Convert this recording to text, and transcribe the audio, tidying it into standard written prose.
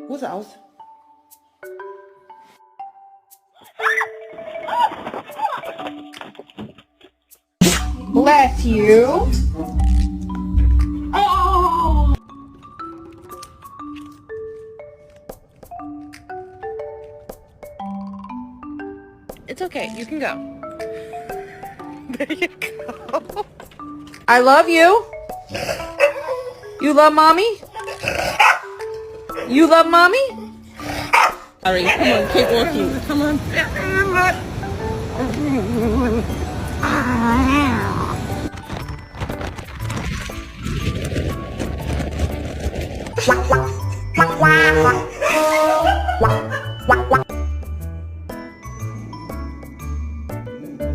Who's else? Bless you. Oh! It's okay. You can go. There you go. I love you. You love mommy? You love mommy? Sorry, come on, keep walking. Come on.